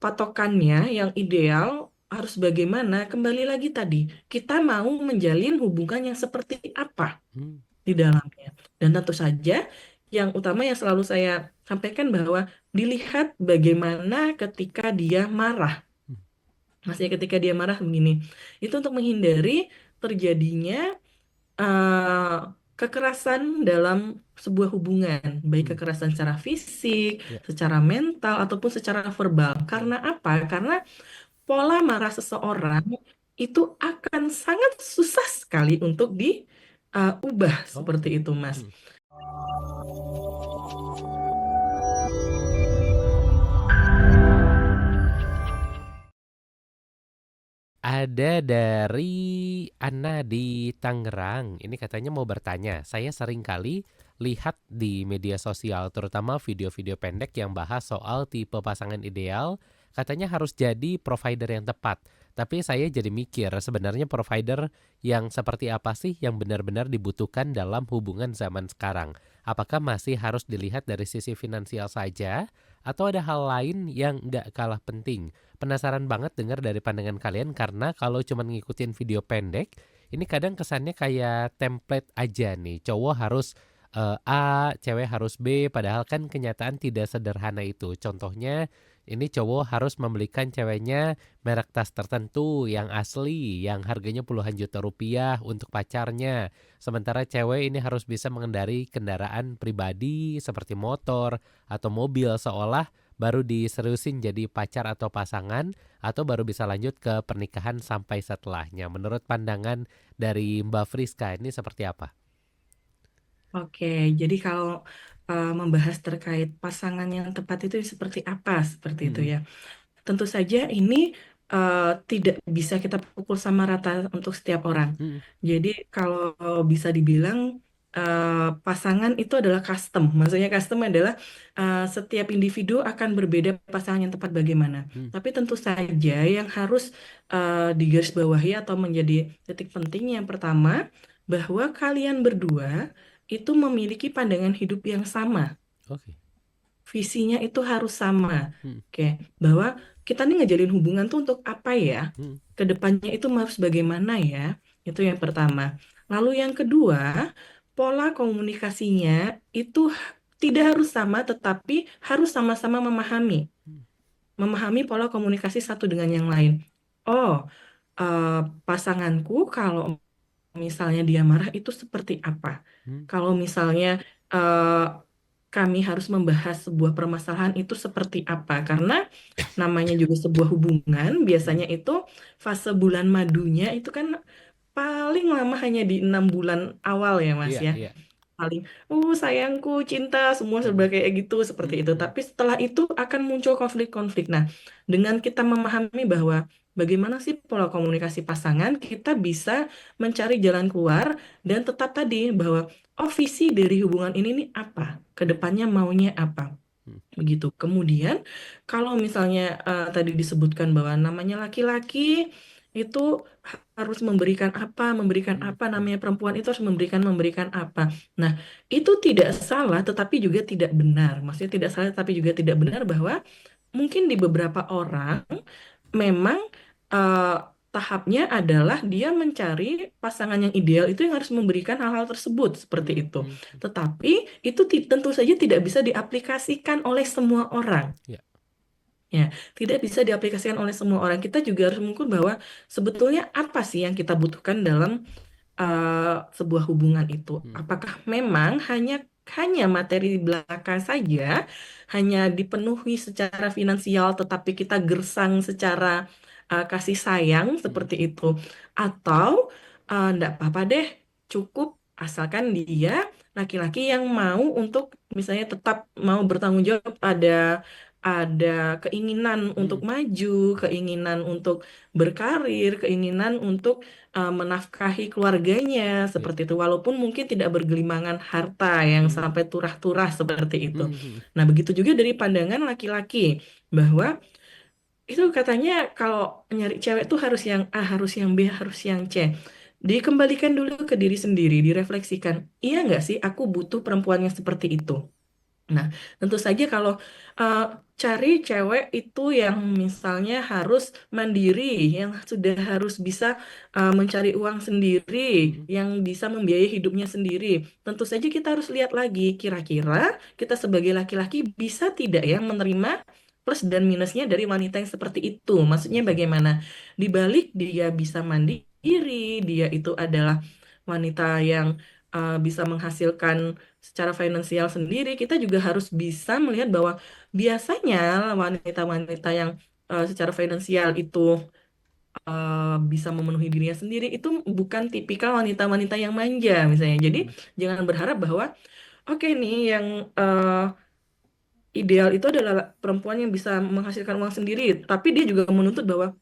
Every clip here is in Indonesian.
patokannya yang ideal harus bagaimana? Kembali lagi tadi, kita mau menjalin hubungan yang seperti apa Hmm. di dalamnya. Dan tentu saja yang utama yang selalu saya sampaikan bahwa dilihat bagaimana ketika dia marah. Maksudnya ketika dia marah begini. Itu untuk menghindari terjadinya eh, kekerasan dalam sebuah hubungan, baik Hmm. kekerasan secara fisik, Ya. secara mental, ataupun secara verbal. Hmm. Karena apa? Karena pola marah seseorang itu akan sangat susah sekali untuk diubah seperti Oke. itu, Mas. Hmm. Ada dari Ana di Tangerang. Ini katanya mau bertanya. Saya sering kali lihat di media sosial, terutama video-video pendek yang bahas soal tipe pasangan ideal. Katanya harus jadi provider yang tepat. Tapi saya jadi mikir, sebenarnya provider yang seperti apa sih yang benar-benar dibutuhkan dalam hubungan zaman sekarang? Apakah masih harus dilihat dari sisi finansial saja? Atau ada hal lain yang nggak kalah penting? Penasaran banget dengar dari pandangan kalian karena kalau cuma ngikutin video pendek, ini kadang kesannya kayak template aja nih. Cowok harus A, cewek harus B, padahal kan kenyataan tidak sederhana itu. Contohnya, ini cowok harus membelikan ceweknya merek tas tertentu yang asli, yang harganya puluhan juta rupiah untuk pacarnya. Sementara cewek ini harus bisa mengendari kendaraan pribadi seperti motor atau mobil seolah baru diseriusin jadi pacar atau pasangan atau baru bisa lanjut ke pernikahan sampai setelahnya. Menurut pandangan dari Mbak Friska ini seperti apa? Oke, jadi kalau membahas terkait pasangan yang tepat itu seperti apa, seperti itu Hmm. ya. Tentu saja ini eh, tidak bisa kita pukul sama rata untuk setiap orang. Hmm. Jadi kalau bisa dibilang pasangan itu adalah custom. Maksudnya custom adalah setiap individu akan berbeda pasangan yang tepat bagaimana. Hmm. Tapi tentu saja yang harus digarisbawahi atau menjadi titik penting yang pertama bahwa kalian berdua itu memiliki pandangan hidup yang sama. Oke. Visinya itu harus sama. Hmm. Oke, bahwa kita nih ngejalin hubungan tuh untuk apa ya? Hmm. Kedepannya itu harus bagaimana ya? Itu yang pertama. Lalu yang kedua, pola komunikasinya itu tidak harus sama, tetapi harus sama-sama memahami. Hmm. Memahami pola komunikasi satu dengan yang lain. Oh, eh, pasanganku kalau misalnya dia marah itu seperti apa? Hmm. Kalau misalnya eh, kami harus membahas sebuah permasalahan itu seperti apa? Karena namanya juga sebuah hubungan, Hmm. biasanya itu fase bulan madunya itu kan paling lama hanya di 6 bulan awal ya, Mas Iya, ya. iya. Paling, sayangku, cinta, semua serba Hmm. kayak gitu, seperti itu. Hmm. Tapi setelah itu akan muncul konflik-konflik. Nah, dengan kita memahami bahwa bagaimana sih pola komunikasi pasangan, kita bisa mencari jalan keluar dan tetap tadi bahwa, oh visi dari hubungan ini nih apa? Hmm. Kedepannya maunya apa? Hmm. Begitu. Kemudian, kalau misalnya tadi disebutkan bahwa namanya laki-laki itu harus memberikan Hmm. apa, Hmm. namanya perempuan itu harus memberikan apa. Nah, itu tidak salah, tetapi juga tidak benar. Maksudnya tidak salah, tapi juga tidak benar bahwa mungkin di beberapa orang memang eh, tahapnya adalah dia mencari pasangan yang ideal itu yang harus memberikan hal-hal tersebut seperti Hmm. itu. Hmm. Tetapi itu tentu saja tidak bisa diaplikasikan oleh semua orang. Ya. Ya, tidak bisa diaplikasikan oleh semua orang. Kita juga harus mengukur bahwa sebetulnya apa sih yang kita butuhkan dalam sebuah hubungan itu. Hmm. Apakah memang hanya materi belaka saja, hanya dipenuhi secara finansial, tetapi kita gersang secara kasih sayang Hmm. seperti itu, atau enggak apa-apa deh, cukup asalkan dia laki-laki yang mau untuk misalnya tetap mau bertanggung jawab, ada keinginan untuk Hmm. maju, keinginan untuk berkarir, keinginan untuk menafkahi keluarganya Ya. seperti itu walaupun mungkin tidak bergelimangan harta yang Hmm. sampai turah-turah seperti itu. Hmm. Hmm. Nah, begitu juga dari pandangan laki-laki bahwa itu katanya kalau nyari cewek tuh harus yang A, harus yang B, harus yang C. Dikembalikan dulu ke diri sendiri, direfleksikan. Iya nggak sih aku butuh perempuan yang seperti itu? Nah, tentu saja kalau uh, cari cewek itu yang misalnya harus mandiri, yang sudah harus bisa mencari uang sendiri, Mhm. yang bisa membiayai hidupnya sendiri. Tentu saja kita harus lihat lagi, kira-kira kita sebagai laki-laki bisa tidak ya menerima plus dan minusnya dari wanita yang seperti itu. Maksudnya Oke. bagaimana? Di balik dia bisa mandiri, dia itu adalah wanita yang bisa menghasilkan secara finansial sendiri, kita juga harus bisa melihat bahwa biasanya wanita-wanita yang secara finansial itu bisa memenuhi dirinya sendiri, itu bukan tipikal wanita-wanita yang manja misalnya. Jadi Mhm. jangan berharap bahwa oke nih yang ideal itu adalah perempuan yang bisa menghasilkan uang sendiri, tapi dia juga menuntut bahwa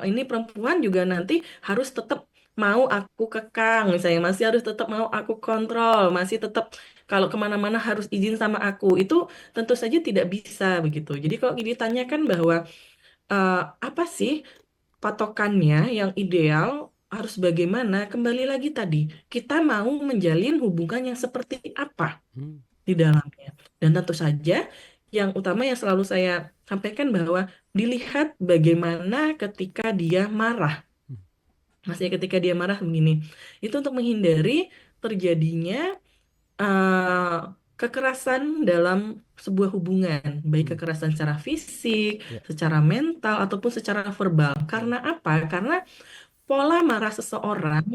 ini perempuan juga nanti harus tetap mau aku kekang, misalnya masih harus tetap mau aku kontrol, masih tetap kalau kemana-mana harus izin sama aku. Itu tentu saja tidak bisa begitu. Jadi kalau ditanyakan bahwa eh, apa sih patokannya yang ideal harus bagaimana, kembali lagi tadi kita mau menjalin hubungan yang seperti apa Mmm. di dalamnya. Dan tentu saja yang utama yang selalu saya sampaikan bahwa dilihat bagaimana ketika dia marah. Mhm. Maksudnya ketika dia marah begini. Itu untuk menghindari terjadinya eh, kekerasan dalam sebuah hubungan, baik Mhm. kekerasan secara fisik, Ya. secara mental ataupun secara verbal. Mhm. Karena apa? Karena pola marah seseorang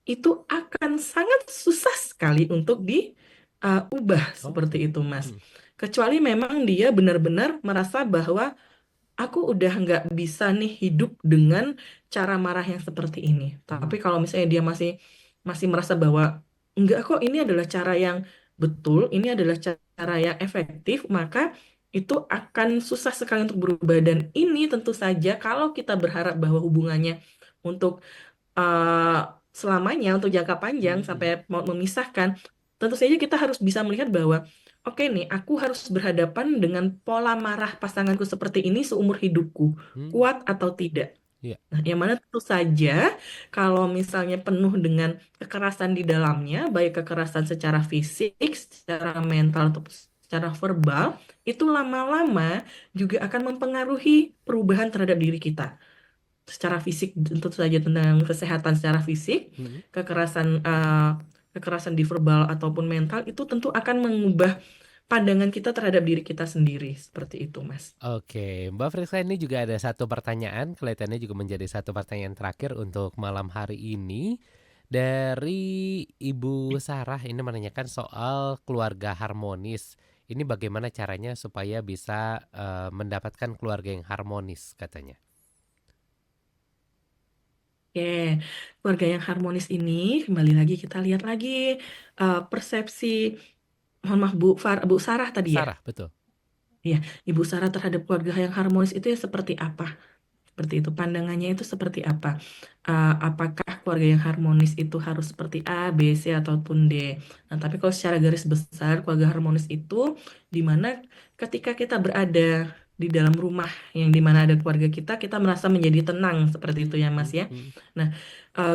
itu akan sangat susah sekali untuk diubah seperti Oke. itu, Mas. Mhm. Kecuali memang dia benar-benar merasa bahwa aku udah nggak bisa nih hidup dengan cara marah yang seperti ini. Tapi Mhm. kalau misalnya dia masih masih merasa bahwa enggak kok ini adalah cara yang betul, ini adalah cara yang efektif, maka itu akan susah sekali untuk berubah. Dan ini tentu saja kalau kita berharap bahwa hubungannya untuk eh, selamanya untuk jangka panjang Mhm. sampai Mhm. mau memisahkan, tentu saja kita harus bisa melihat bahwa oke nih, aku harus berhadapan dengan pola marah pasanganku seperti ini seumur hidupku, Mmm. kuat atau tidak. Iya. Nah, yang mana tentu saja kalau misalnya penuh dengan kekerasan di dalamnya, baik kekerasan secara fisik, secara mental atau secara verbal, itu lama-lama juga akan mempengaruhi perubahan terhadap diri kita secara fisik, tentu saja tentang kesehatan secara fisik, Mhm. kekerasan kekerasan di verbal ataupun mental itu tentu akan mengubah pandangan kita terhadap diri kita sendiri seperti itu, Mas. Oke, Mbak Friska, ini juga ada satu pertanyaan, kelihatannya juga menjadi satu pertanyaan terakhir untuk malam hari ini. Dari Ibu Sarah ini menanyakan soal keluarga harmonis. Ini bagaimana caranya supaya bisa mendapatkan keluarga yang harmonis katanya. Oke, keluarga yang harmonis ini kembali lagi kita lihat lagi persepsi, mohon maaf Bu Sarah tadi ya. Sarah, betul. Iya, Ibu Sarah terhadap keluarga yang harmonis itu ya seperti apa? Seperti itu, pandangannya itu seperti apa? Apakah keluarga yang harmonis itu harus seperti A, B, C, ataupun D? Nah, tapi kalau secara garis besar, keluarga harmonis itu di mana ketika kita berada di dalam rumah yang di mana ada keluarga kita, kita merasa menjadi tenang seperti itu Mhm. ya, Mas Mhm. ya. Mhm. Nah,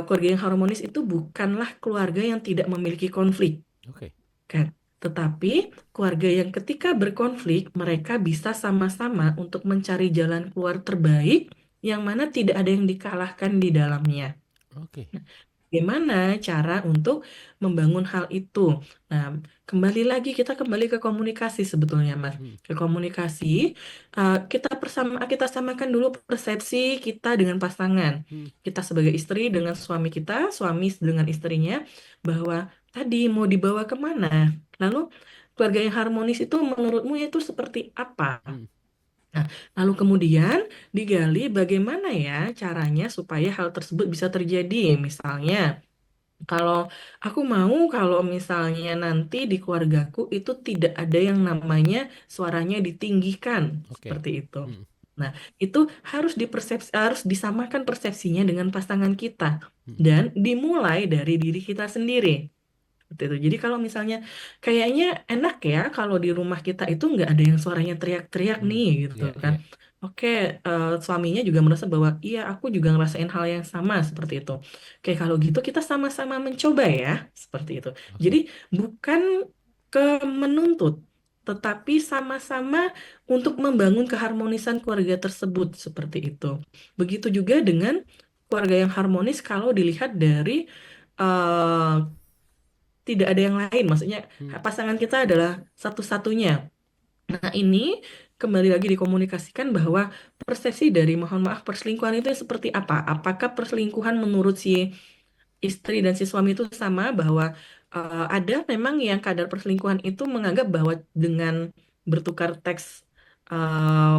keluarga yang harmonis itu bukanlah keluarga yang tidak memiliki konflik, Oke. kan? Tetapi keluarga yang ketika berkonflik, mereka bisa sama-sama untuk mencari jalan keluar terbaik yang mana tidak ada yang dikalahkan di dalamnya. Oke. Bagaimana cara untuk membangun hal itu? Nah, kembali lagi kita kembali ke komunikasi sebetulnya, Mas. Mhm. Ke komunikasi, kita samakan dulu persepsi kita dengan pasangan. Mhm. Kita sebagai istri dengan suami kita, suami dengan istrinya, bahwa tadi mau dibawa kemana? Lalu keluarga yang harmonis itu menurutmu itu seperti apa? Mhm. Nah, lalu kemudian digali bagaimana ya caranya supaya hal tersebut bisa terjadi. Misalnya, kalau aku mau kalau misalnya nanti di keluargaku itu tidak ada yang namanya suaranya ditinggikan, Oke. seperti itu. Mhm. Nah, itu harus disamakan persepsinya dengan pasangan kita Mhm. dan dimulai dari diri kita sendiri. Seperti itu. Jadi kalau misalnya kayaknya enak ya kalau di rumah kita itu nggak ada yang suaranya teriak-teriak Mhm. nih gitu Iya, kan. iya. Oke, suaminya juga merasa bahwa iya aku juga ngerasain hal yang sama seperti itu. Oke, kalau gitu kita sama-sama mencoba ya seperti itu. Jadi Oke. bukan ke menuntut, tetapi sama-sama untuk membangun keharmonisan keluarga tersebut seperti itu. Begitu juga dengan keluarga yang harmonis kalau dilihat dari eh, tidak ada yang lain, maksudnya Hmm, pasangan kita adalah satu-satunya. Nah, ini kembali lagi dikomunikasikan bahwa persepsi dari mohon maaf perselingkuhan itu seperti apa? Apakah perselingkuhan menurut si istri dan si suami itu sama bahwa ada memang yang kadar perselingkuhan itu menganggap bahwa dengan bertukar teks eh,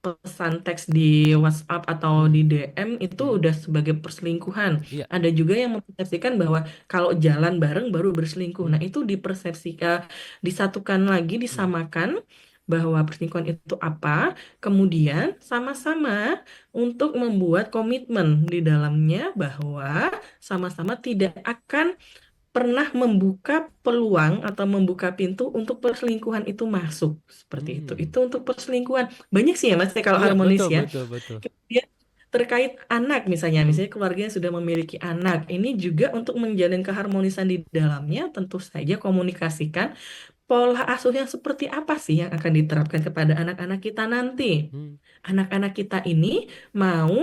pesan teks di WhatsApp atau hmm, di DM itu hmm. udah sebagai perselingkuhan. Iya. Ada juga yang mempersepsikan bahwa kalau jalan bareng baru berselingkuh. Hmm, Nah, itu dipersepsikan, disatukan lagi, hmm, disamakan bahwa perselingkuhan itu apa, kemudian sama-sama untuk membuat komitmen di dalamnya bahwa sama-sama tidak akan pernah membuka peluang atau membuka pintu untuk perselingkuhan itu masuk seperti itu. hmm. Itu untuk perselingkuhan. Banyak sih ya Mas ya kalau Iya, harmonis betul, ya. betul, betul. Kemudian terkait anak misalnya, Hmm, misalnya keluarga yang sudah memiliki anak, ini juga untuk menjalin keharmonisan di dalamnya tentu saja komunikasikan pola asuh yang seperti apa sih yang akan diterapkan kepada anak-anak kita nanti. hmm, Anak-anak kita ini mau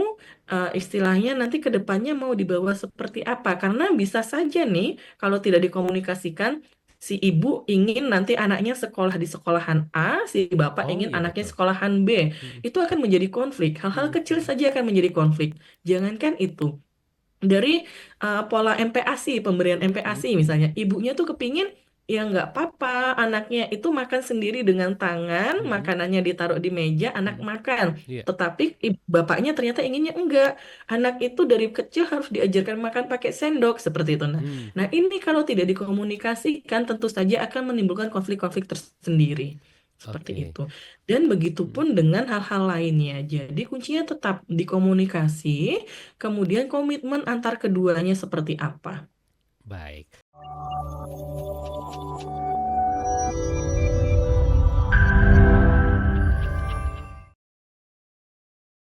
istilahnya nanti ke depannya mau dibawa seperti apa? Karena bisa saja nih kalau tidak dikomunikasikan si ibu ingin nanti anaknya sekolah di sekolahan A, si bapak oh ingin iya anaknya betul. sekolahan B. Hmm, Itu akan menjadi konflik. Hal-hal hmm, kecil hmm, saja akan menjadi konflik. Jangankan itu dari pola MPASI, pemberian hmm, hmm, MPASI misalnya, ibunya tuh kepingin ya nggak apa-apa, anaknya itu makan sendiri dengan tangan, hmm, makanannya ditaruh di meja, anak hmm. makan. Iya. Tetapi bapaknya ternyata inginnya enggak, anak itu dari kecil harus diajarkan makan pakai sendok seperti itu. Nah, Hmm, nah ini kalau tidak dikomunikasikan, tentu saja akan menimbulkan konflik-konflik tersendiri. Seperti oke. itu. Dan Hmm, begitupun dengan hal-hal lainnya. Jadi kuncinya tetap dikomunikasi. Kemudian komitmen antar keduanya seperti apa? baik.